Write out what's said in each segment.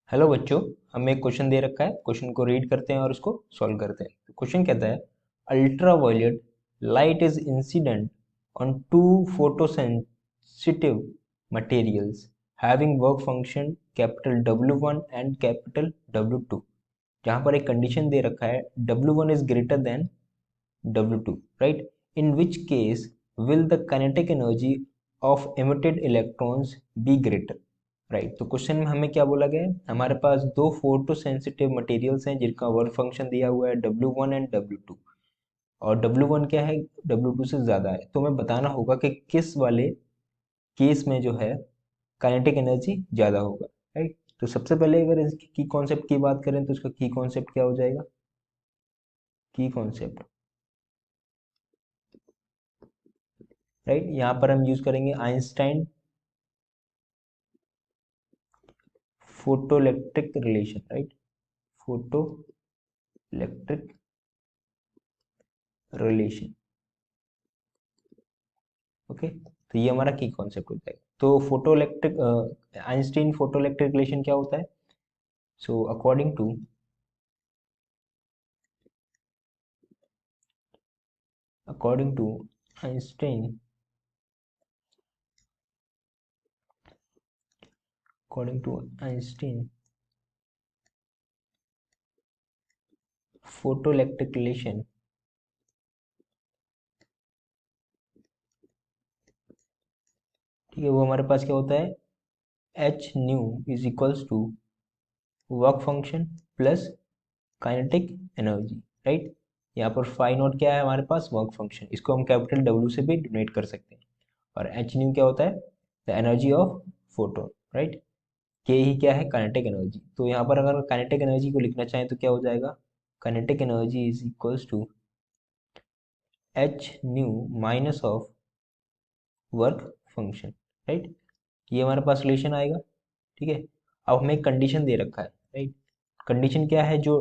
Hello बच्चों, हमें एक क्वेश्चन दे रखा है। क्वेश्चन को रीड करते हैं और उसको सॉल्व करते हैं। क्वेश्चन कहता है ultra violet light is incident on to photosensitive materials having work function capital W1 and capital W2। जहाँ पर एक कंडीशन दे रखा है W1 is greater than W2, right? In which case will the kinetic energy of emitted electrons be greater? Right, तो question में हमें क्या बोला गया है, हमारे पास दो फोटो सेंसिटिव मटेरियल्स हैं जिनका वर्क फंक्शन दिया हुआ है W1 एंड W2। और W1 क्या है, W2 से ज़्यादा है। तो हमें बताना होगा कि किस वाले केस में जो है काइनेटिक एनर्जी ज़्यादा होगा। राइट, तो सबसे पहले अगर इसकी की कॉन्सेप्ट की बात करें तो इसका की कॉन्सेप्ट क्या हो जाएगा। की कॉन्सेप्ट, राइट, यहाँ पर हम यूज करेंगे Einstein photoelectric relation. Right, photo electric relation. Okay, तो ये हमारा की कॉन्सेप्ट होता है। तो photo electric Einstein photo electric relation क्या होता है। So according to Einstein according to Einstein photo electric relation, ठीक है, वो हमारे पास क्या होता है, H nu is equals to work function plus kinetic energy. Right, यहाँ पर फाई नॉट क्या है हमारे पास, वर्क फंक्शन, इसको हम कैपिटल डब्ल्यू से भी डिनोट कर सकते हैं। और एच न्यू क्या होता है, the energy of photon. Right, के ही क्या है, काइनेटिक एनर्जी। तो यहाँ पर अगर काइनेटिक एनर्जी को लिखना चाहें तो क्या हो जाएगा, kinetic energy is equals to H nu minus of work function. Right, ये हमारे पास रिलेशन आएगा। ठीक है, अब हमें एक कंडीशन दे रखा है। राइट, कंडीशन क्या है, जो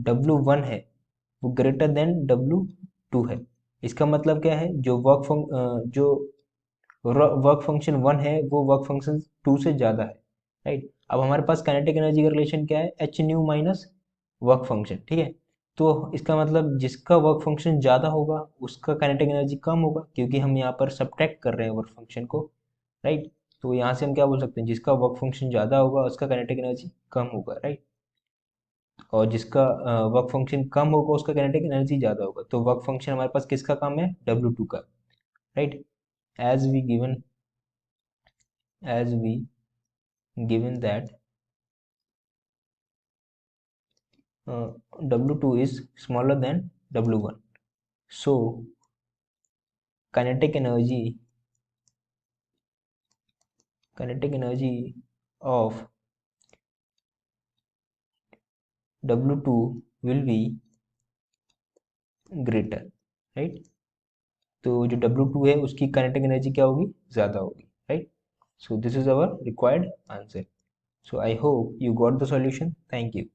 W1 है वो ग्रेटर देन W2 है। इसका मतलब क्या है, जो वर्क फंक्शन 1 है वो वर्क फंक्शन 2 से ज़्यादा है। राइट, अब हमारे पास काइनेटिक एनर्जी का रिलेशन क्या है, H nu minus work function. ठीक है, तो इसका मतलब जिसका वर्क फंक्शन ज़्यादा होगा उसका काइनेटिक एनर्जी कम होगा, क्योंकि हम यहाँ पर सब्ट्रैक्ट कर रहे हैं वर्क फंक्शन को। राइट, तो यहाँ से हम क्या बोल सकते हैं, जिसका वर्क फंक्शन ज़्यादा होगा उसका काइनेटिक एनर्जी कम होगा। राइट, और जिसका वर्क फंक्शन कम होगा उसका काइनेटिक एनर्जी ज़्यादा होगा। तो वर्क फंक्शन हमारे पास किसका कम है, W2 का। Right, as we given as we given that W2 is smaller than W1, so kinetic energy of W2 will be greater। Right, तो जो W2 है उसकी काइनेटिक एनर्जी क्या होगी, ज़्यादा होगी। Right, so this is our required answer. So I hope you got the solution. Thank you.